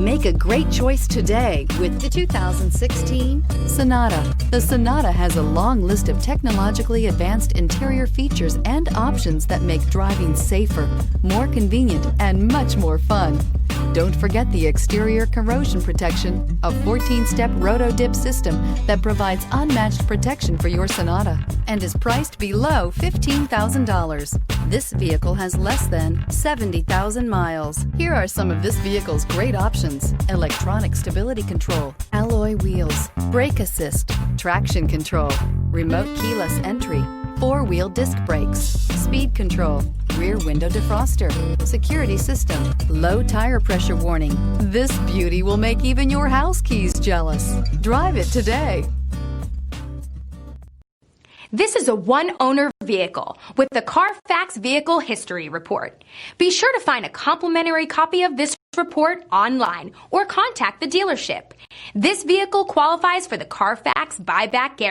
Make a great choice today with the 2016 Sonata. The Sonata has a long list of technologically advanced interior features and options that make driving safer, more convenient, and much more fun. Don't forget the exterior corrosion protection, a 14-step roto-dip system that provides unmatched protection for your Sonata and is priced below $15,000. This vehicle has less than 70,000 miles. Here are some of this vehicle's great options: electronic stability control, alloy wheels, brake assist, traction control, remote keyless entry, four-wheel disc brakes, speed control, rear window defroster, security system, low tire pressure warning. This beauty will make even your house keys jealous. Drive it today. This is a one-owner vehicle with the Carfax Vehicle History Report. Be sure to find a complimentary copy of this report online or contact the dealership. This vehicle qualifies for the Carfax Buyback Guarantee.